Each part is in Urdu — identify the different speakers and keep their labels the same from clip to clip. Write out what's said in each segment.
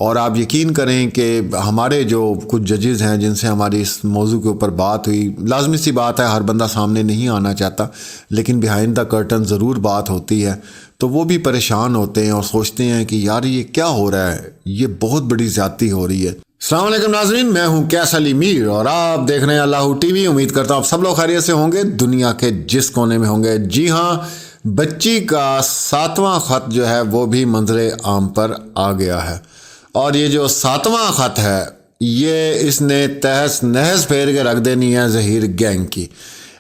Speaker 1: اور آپ یقین کریں کہ ہمارے جو کچھ ججز ہیں جن سے ہماری اس موضوع کے اوپر بات ہوئی، لازمی سی بات ہے ہر بندہ سامنے نہیں آنا چاہتا، لیکن بیہائنڈ دا کرٹن ضرور بات ہوتی ہے، تو وہ بھی پریشان ہوتے ہیں اور سوچتے ہیں کہ یار یہ کیا ہو رہا ہے، یہ بہت بڑی زیادتی ہو رہی ہے۔ السلام علیکم ناظرین، میں ہوں کیس علی میر اور آپ دیکھ رہے ہیں اللہ ٹی وی۔ امید کرتا ہوں آپ سب لوگ خیریت سے ہوں گے، دنیا کے جس کونے میں ہوں گے۔ جی ہاں، بچی کا 7واں خط جو ہے وہ بھی منظر عام پر آ گیا ہے، اور یہ جو 7واں خط ہے یہ اس نے تہس نہس پھیر کے رکھ دینی ہے ظہیر گینگ کی۔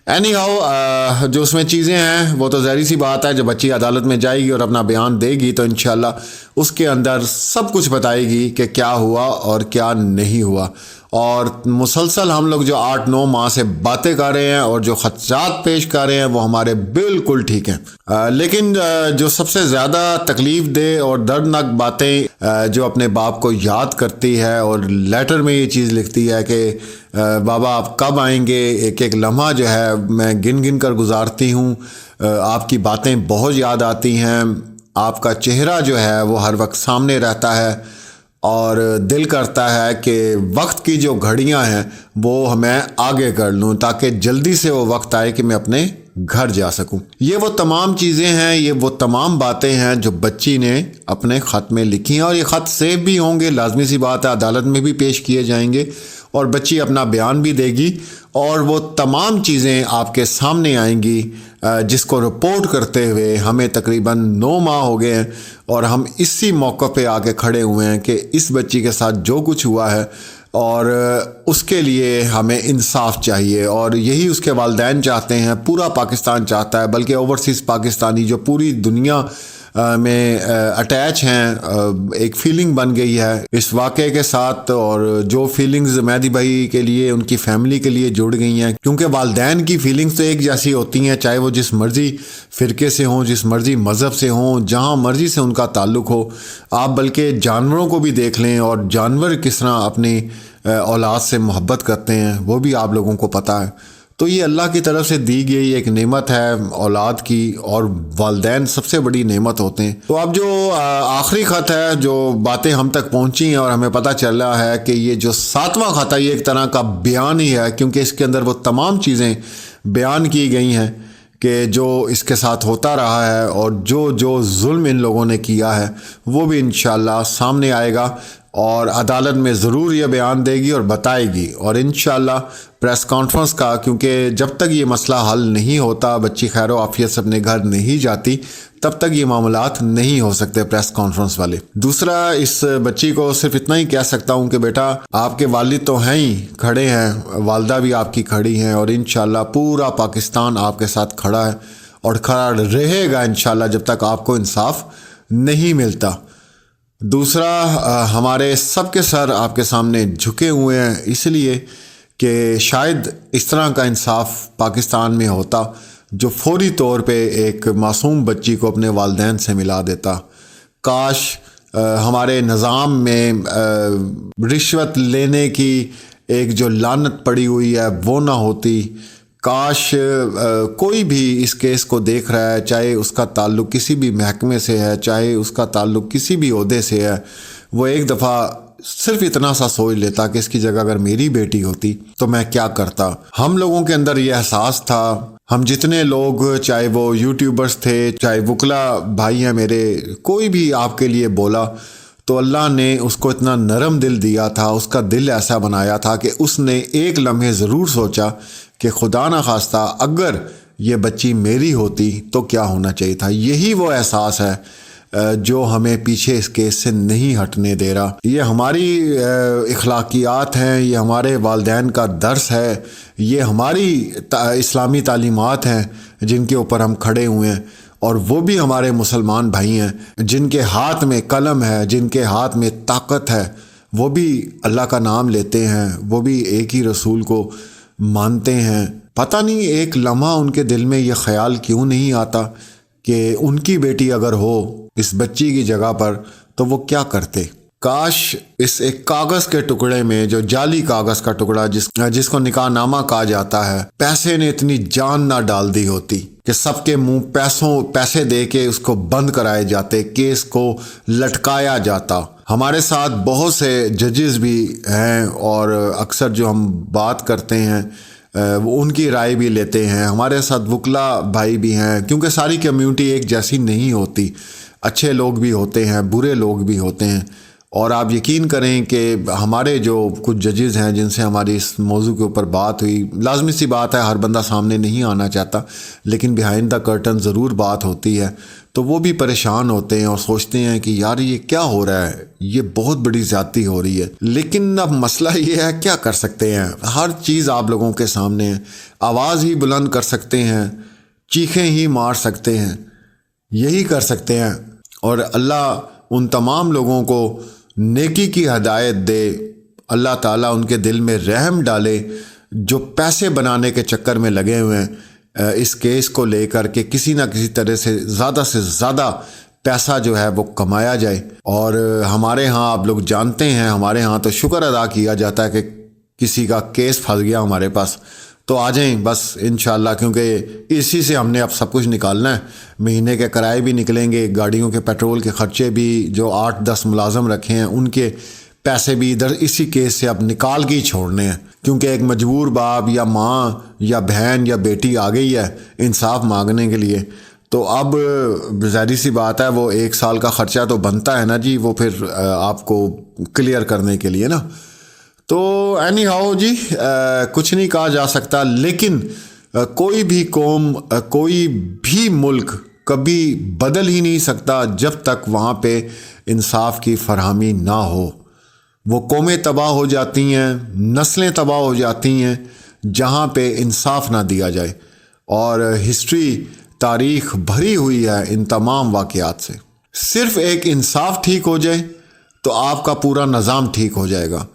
Speaker 1: اینی ہاؤ جو اس میں چیزیں ہیں وہ تو ظاہری سی بات ہے، جب بچی عدالت میں جائے گی اور اپنا بیان دے گی تو انشاءاللہ اس کے اندر سب کچھ بتائے گی کہ کیا ہوا اور کیا نہیں ہوا، اور مسلسل ہم لوگ جو 8-9 ماہ سے باتیں کر رہے ہیں اور جو خدشات پیش کر رہے ہیں وہ ہمارے بالکل ٹھیک ہیں، لیکن جو سب سے زیادہ تکلیف دہ اور دردناک باتیں جو اپنے باپ کو یاد کرتی ہے اور لیٹر میں یہ چیز لکھتی ہے کہ بابا آپ کب آئیں گے، ایک ایک لمحہ جو ہے میں گن گن کر گزارتی ہوں، آپ کی باتیں بہت یاد آتی ہیں، آپ کا چہرہ جو ہے وہ ہر وقت سامنے رہتا ہے، اور دل کرتا ہے کہ وقت کی جو گھڑیاں ہیں وہ میں آگے کر لوں تاکہ جلدی سے وہ وقت آئے کہ میں اپنے گھر جا سکوں۔ یہ وہ تمام چیزیں ہیں، یہ وہ تمام باتیں ہیں جو بچی نے اپنے خط میں لکھی ہیں، اور یہ خط سیو بھی ہوں گے، لازمی سی بات ہے، عدالت میں بھی پیش کیے جائیں گے اور بچی اپنا بیان بھی دے گی، اور وہ تمام چیزیں آپ کے سامنے آئیں گی، جس کو رپورٹ کرتے ہوئے ہمیں تقریباً 9 ماہ ہو گئے ہیں، اور ہم اسی موقع پہ آ کے کھڑے ہوئے ہیں کہ اس بچی کے ساتھ جو کچھ ہوا ہے اور اس کے لیے ہمیں انصاف چاہیے، اور یہی اس کے والدین چاہتے ہیں، پورا پاکستان چاہتا ہے، بلکہ اوورسیز پاکستانی جو پوری دنیا میں اٹیچ ہیں، ایک فیلنگ بن گئی ہے اس واقعے کے ساتھ، اور جو فیلنگز مہدی بھائی کے لیے ان کی فیملی کے لیے جڑ گئی ہیں، کیونکہ والدین کی فیلنگز تو ایک جیسی ہوتی ہیں، چاہے وہ جس مرضی فرقے سے ہوں، جس مرضی مذہب سے ہوں، جہاں مرضی سے ان کا تعلق ہو۔ آپ بلکہ جانوروں کو بھی دیکھ لیں، اور جانور کس طرح اپنی اولاد سے محبت کرتے ہیں وہ بھی آپ لوگوں کو پتہ ہے۔ تو یہ اللہ کی طرف سے دی گئی ایک نعمت ہے اولاد کی، اور والدین سب سے بڑی نعمت ہوتے ہیں۔ تو اب جو آخری خط ہے، جو باتیں ہم تک پہنچی ہیں اور ہمیں پتہ چل رہا ہے کہ یہ جو 7واں خط ہے یہ ایک طرح کا بیان ہی ہے، کیونکہ اس کے اندر وہ تمام چیزیں بیان کی گئی ہیں کہ جو اس کے ساتھ ہوتا رہا ہے، اور جو ظلم ان لوگوں نے کیا ہے وہ بھی انشاءاللہ سامنے آئے گا، اور عدالت میں ضرور یہ بیان دے گی اور بتائے گی، اور انشاءاللہ پریس کانفرنس کا، کیونکہ جب تک یہ مسئلہ حل نہیں ہوتا، بچی خیر و عافیت سے اپنے گھر نہیں جاتی، تب تک یہ معاملات نہیں ہو سکتے پریس کانفرنس والے۔ دوسرا، اس بچی کو صرف اتنا ہی کہہ سکتا ہوں کہ بیٹا آپ کے والد تو ہیں ہی، کھڑے ہیں، والدہ بھی آپ کی کھڑی ہیں، اور انشاءاللہ پورا پاکستان آپ کے ساتھ کھڑا ہے اور کھڑا رہے گا انشاءاللہ جب تک آپ کو انصاف نہیں ملتا۔ دوسرا، ہمارے سب کے سر آپ کے سامنے جھکے ہوئے ہیں، اس لیے کہ شاید اس طرح کا انصاف پاکستان میں ہوتا جو فوری طور پہ ایک معصوم بچی کو اپنے والدین سے ملا دیتا۔ کاش ہمارے نظام میں رشوت لینے کی ایک جو لعنت پڑی ہوئی ہے وہ نہ ہوتی۔ کاش کوئی بھی اس کیس کو دیکھ رہا ہے، چاہے اس کا تعلق کسی بھی محکمے سے ہے، چاہے اس کا تعلق کسی بھی عہدے سے ہے، وہ ایک دفعہ صرف اتنا سا سوچ لیتا کہ اس کی جگہ اگر میری بیٹی ہوتی تو میں کیا کرتا۔ ہم لوگوں کے اندر یہ احساس تھا، ہم جتنے لوگ، چاہے وہ یوٹیوبرز تھے، چاہے وکلا بھائی ہیں میرے، کوئی بھی آپ کے لیے بولا تو اللہ نے اس کو اتنا نرم دل دیا تھا، اس کا دل ایسا بنایا تھا کہ اس نے ایک لمحے ضرور سوچا کہ خدا نہ خواستہ اگر یہ بچی میری ہوتی تو کیا ہونا چاہیے تھا۔ یہی وہ احساس ہے جو ہمیں پیچھے اس کیس سے نہیں ہٹنے دے رہا۔ یہ ہماری اخلاقیات ہیں، یہ ہمارے والدین کا درس ہے، یہ ہماری اسلامی تعلیمات ہیں جن کے اوپر ہم کھڑے ہوئے ہیں، اور وہ بھی ہمارے مسلمان بھائی ہیں جن کے ہاتھ میں قلم ہے، جن کے ہاتھ میں طاقت ہے، وہ بھی اللہ کا نام لیتے ہیں، وہ بھی ایک ہی رسول کو مانتے ہیں۔ پتہ نہیں ایک لمحہ ان کے دل میں یہ خیال کیوں نہیں آتا کہ ان کی بیٹی اگر ہو اس بچی کی جگہ پر تو وہ کیا کرتے۔ کاش اس ایک کاغذ کے ٹکڑے میں، جو جعلی کاغذ کا ٹکڑا جس کو نکاح نامہ کہا جاتا ہے، پیسے نے اتنی جان نہ ڈال دی ہوتی کہ سب کے منہ پیسے دے کے اس کو بند کرائے جاتے، کیس کو لٹکایا جاتا۔ ہمارے ساتھ بہت سے ججز بھی ہیں اور اکثر جو ہم بات کرتے ہیں وہ ان کی رائے بھی لیتے ہیں. ہمارے ساتھ وکلا بھائی بھی ہیں، کیونکہ ساری کمیونٹی ایک جیسی نہیں ہوتی. اچھے لوگ بھی ہوتے ہیں، برے لوگ بھی ہوتے ہیں. اور آپ یقین کریں کہ ہمارے جو کچھ ججز ہیں جن سے ہماری اس موضوع کے اوپر بات ہوئی، لازمی سی بات ہے ہر بندہ سامنے نہیں آنا چاہتا، لیکن بیہائنڈ دا کرٹن ضرور بات ہوتی ہے. تو وہ بھی پریشان ہوتے ہیں اور سوچتے ہیں کہ یار یہ کیا ہو رہا ہے، یہ بہت بڑی زیادتی ہو رہی ہے. لیکن اب مسئلہ یہ ہے کیا کر سکتے ہیں، ہر چیز آپ لوگوں کے سامنے ہے. آواز ہی بلند کر سکتے ہیں، چیخیں ہی مار سکتے ہیں، یہی کر سکتے ہیں. اور اللہ ان تمام لوگوں کو نیکی کی ہدایت دے، اللہ تعالیٰ ان کے دل میں رحم ڈالے جو پیسے بنانے کے چکر میں لگے ہوئے ہیں اس کیس کو لے کر کے کسی نہ کسی طرح سے زیادہ پیسہ جو ہے وہ کمایا جائے. اور ہمارے ہاں آپ لوگ جانتے ہیں، ہمارے ہاں تو شکر ادا کیا جاتا ہے کہ کسی کا کیس پھنس گیا ہمارے پاس تو آ جائیں بس انشاءاللہ، کیونکہ اسی سے ہم نے اب سب کچھ نکالنا ہے. مہینے کے کرائے بھی نکلیں گے، گاڑیوں کے پیٹرول کے خرچے بھی، جو 8-10 ملازم رکھے ہیں ان کے پیسے بھی ادھر اسی کیس سے اب نکال کے ہی چھوڑنے ہیں. کیونکہ ایک مجبور باپ یا ماں یا بہن یا بیٹی آ گئی ہے انصاف مانگنے کے لیے، تو اب ظاہری سی بات ہے وہ 1 سال کا خرچہ تو بنتا ہے نا جی، وہ پھر آپ کو کلیئر کرنے کے لیے نا. تو اینی ہاؤ جی، کچھ نہیں کہا جا سکتا. لیکن کوئی بھی قوم، کوئی بھی ملک کبھی بدل ہی نہیں سکتا جب تک وہاں پہ انصاف کی فراہمی نہ ہو. وہ قومیں تباہ ہو جاتی ہیں، نسلیں تباہ ہو جاتی ہیں جہاں پہ انصاف نہ دیا جائے. اور ہسٹری، تاریخ بھری ہوئی ہے ان تمام واقعات سے. صرف ایک انصاف ٹھیک ہو جائے تو آپ کا پورا نظام ٹھیک ہو جائے گا.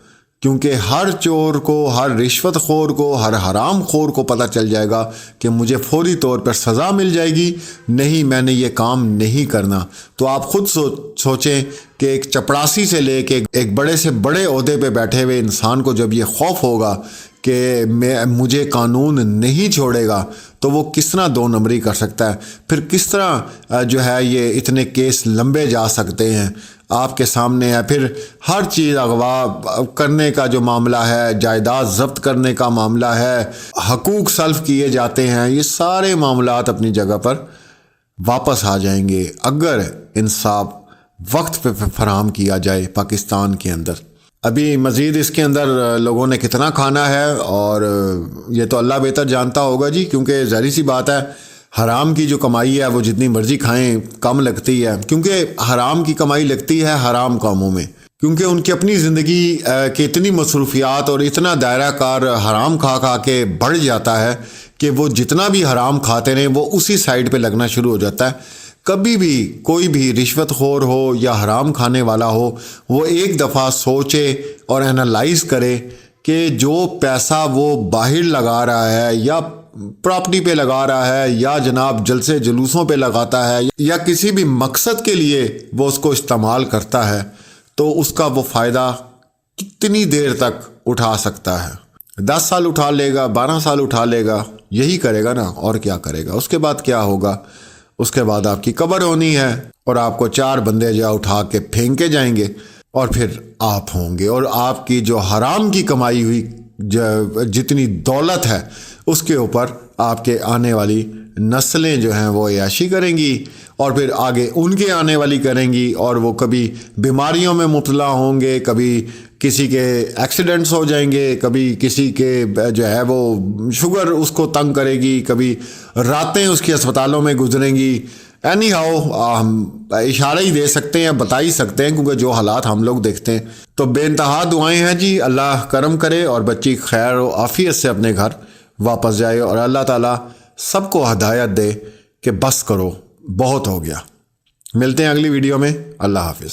Speaker 1: کیونکہ ہر چور کو، ہر رشوت خور کو، ہر حرام خور کو پتہ چل جائے گا کہ مجھے فوری طور پر سزا مل جائے گی، نہیں میں نے یہ کام نہیں کرنا. تو آپ خود سوچیں کہ ایک چپڑاسی سے لے کے ایک بڑے سے بڑے عہدے پہ بیٹھے ہوئے انسان کو جب یہ خوف ہوگا کہ مجھے قانون نہیں چھوڑے گا تو وہ کس طرح 2 نمبری کر سکتا ہے. پھر کس طرح جو ہے یہ اتنے کیس لمبے جا سکتے ہیں آپ کے سامنے ہے. پھر ہر چیز اغوا کرنے کا جو معاملہ ہے، جائیداد ضبط کرنے کا معاملہ ہے، حقوق سلب کیے جاتے ہیں، یہ سارے معاملات اپنی جگہ پر واپس آ جائیں گے اگر انصاف وقت پہ فراہم کیا جائے پاکستان کے اندر. ابھی مزید اس کے اندر لوگوں نے کتنا کھانا ہے اور یہ تو اللہ بہتر جانتا ہوگا جی، کیونکہ ظاہری سی بات ہے حرام کی جو کمائی ہے وہ جتنی مرضی کھائیں کم لگتی ہے. کیونکہ حرام کی کمائی لگتی ہے حرام کاموں میں، کیونکہ ان کی اپنی زندگی کی اتنی مصروفیات اور اتنا دائرہ کار حرام کھا کے بڑھ جاتا ہے کہ وہ جتنا بھی حرام کھاتے رہیں وہ اسی سائڈ پہ لگنا شروع ہو جاتا ہے. کبھی بھی کوئی بھی رشوت خور ہو یا حرام کھانے والا ہو، وہ ایک دفعہ سوچے اور انالائز کرے کہ جو پیسہ وہ باہر لگا رہا ہے یا پراپرٹی پہ لگا رہا ہے یا جناب جلسے جلوسوں پہ لگاتا ہے یا کسی بھی مقصد کے لیے وہ اس کو استعمال کرتا ہے، تو اس کا وہ فائدہ کتنی دیر تک اٹھا سکتا ہے. 10 سال اٹھا لے گا، 12 سال اٹھا لے گا، یہی کرے گا نا، اور کیا کرے گا. اس کے بعد کیا ہوگا؟ اس کے بعد آپ کی قبر ہونی ہے اور آپ کو 4 بندے جا اٹھا کے پھینکے جائیں گے اور پھر آپ ہوں گے. اور آپ کی جو حرام کی کمائی ہوئی جتنی دولت ہے اس کے اوپر آپ کے آنے والی نسلیں جو ہیں وہ عیاشی کریں گی اور پھر آگے ان کے آنے والی کریں گی، اور وہ کبھی بیماریوں میں مبتلا ہوں گے، کبھی کسی کے ایکسیڈنٹس ہو جائیں گے، کبھی کسی کے جو ہے وہ شوگر اس کو تنگ کرے گی، کبھی راتیں اس کی اسپتالوں میں گزریں گی. اینی ہاؤ ہم اشارہ ہی دے سکتے ہیں، بتا ہی سکتے ہیں، کیونکہ جو حالات ہم لوگ دیکھتے ہیں. تو بے انتہا دعائیں ہیں جی، اللہ کرم کرے اور بچی خیر و عافیت سے اپنے گھر واپس جائے، اور اللہ تعالیٰ سب کو ہدایت دے کہ بس کرو، بہت ہو گیا. ملتے ہیں اگلی ویڈیو میں. اللہ حافظ.